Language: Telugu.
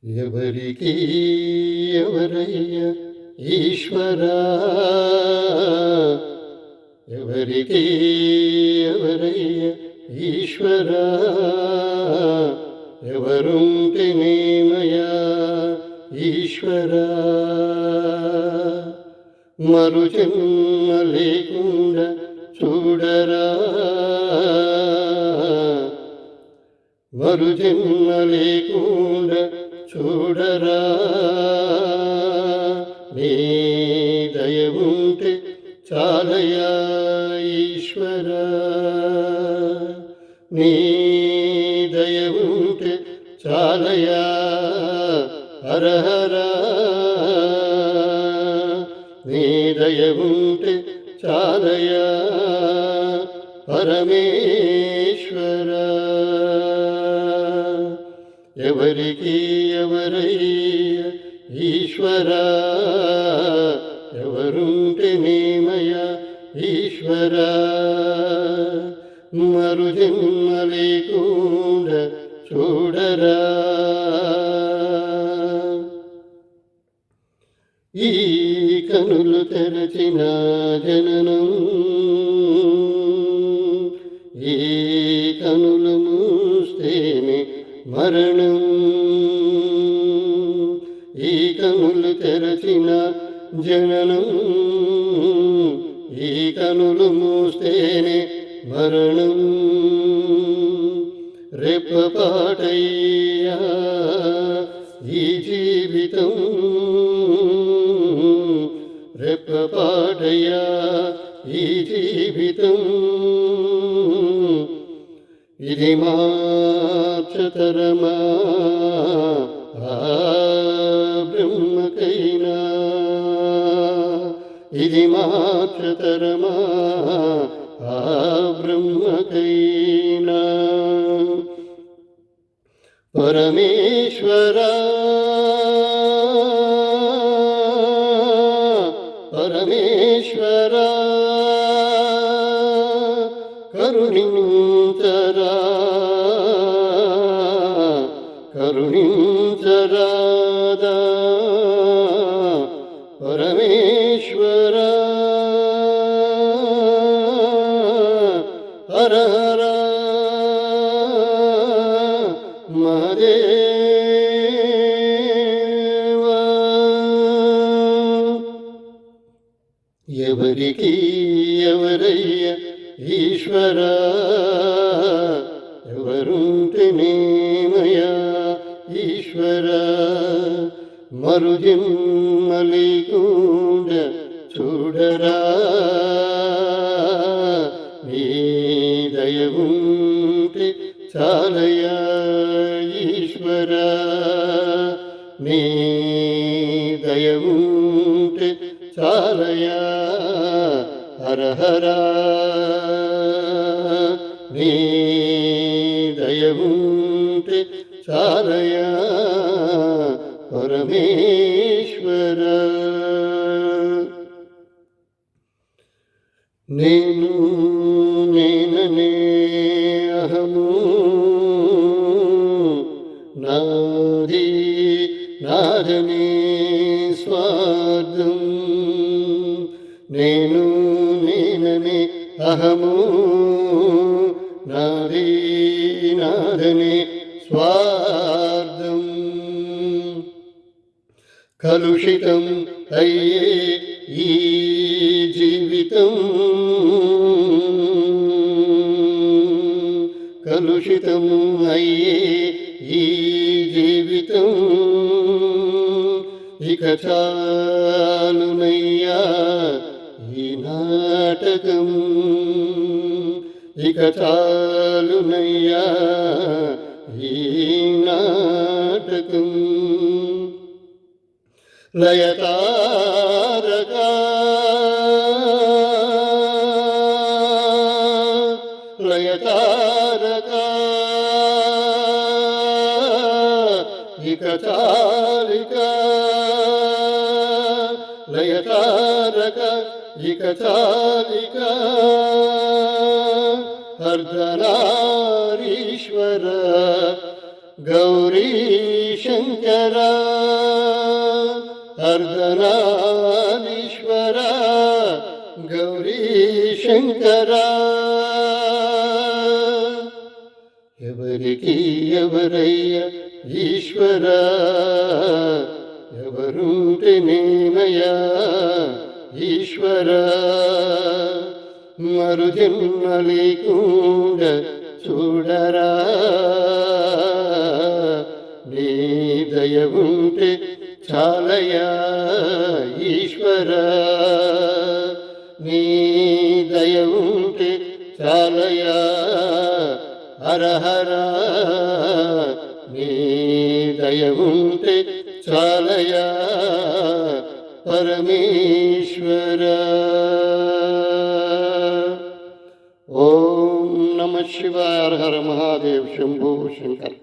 ఎవరికి ఎవరయ్య ఈశ్వరా, ఎవరికి ఎవరయ్య ఈశ్వరా, ఎవరుంటేనేమయా ఈశ్వరా, మరు జన్మ లేకుండా చూడరా, మరు జన్మ లేకుండా చూడరా, నీ దయ ఉంటే చాలయా ఈశ్వరా, నీ దయ ఉంటే చాలయా హరహరా, నీ దయ ఉంటే చాలయా పరమేశ్వరా, ఎవరికి ఎవరయ్య ఈశ్వరా, ఎవరుంటేనేమయా ఈశ్వరా, మరు జన్మ లేకుండా చూడరా, ఈ కనులు తెరచిన జననం, ఈ కనులు మూస్తేనే మరణం, ఈ కనులు తెరచిన జననం, ఈ కనులు మూస్తేనే మరణం, రెప్పపాటయ్యా ఈ జీవితం, రెప్పపాటయ్యా ఈ జీవితం, ఇది మార్చతరమా ఆ బ్రహ్మకైనా, ఇది మార్చతరమా ఆ బ్రహ్మకైనా, పరమేశ్వరా, పరమేశ్వరా, కరుణించరా, కరుణించరాదా పరమేశ్వరా, హర హర మహాదేవా, ఎవరికి ఎవరయ్య ఈశ్వరా, ఎవరుంటేనేమయా ఈశ్వరా, మరు జన్మ లేకుండా చూడరా, నీ దయ ఉంటే చాలయా ఈశ్వరా, నీ దయ ఉంటే చాలయా హరహరా, నీ దయ ఉంటే చాలయా పరమేశ్వరా, నేను నేననే అహము, నాది నాదనే స్వార్థం, నేను నేననే అహము, నాది నాదనే స్వార్థం, కలుషితం అయ్యే ఈ జీవితం, కలుషితం అయ్యే ఈ జీవితం, ఇక చాలునయ్యా ఈ నాటకం, ఇక చాలునయ్యా ఈ నాటకం, లయతారకా, లయతారకా, ఇక చాలిక, లయతారక ఇక చాలిక, అర్ధనారీశ్వర గౌరీశ శంకర అర్ధనారీశ్వర గౌరీ శంకర ఎవరికి ఎవరయ్య ఈశ్వర ఎవరుంటేనేమయ్యా ఈశ్వర మరు జన్మ లేకుండా చూడరా నీ దయ ఉంటే చాలయా ఈశ్వర నీ దయ ఉంటే చాలయా హరహర నీ దయ ఉంటే చాలయా పరమేశ్వర. ఓం నమ శివాయ. హర హర మహాదేవ్. శంభో శంకర్.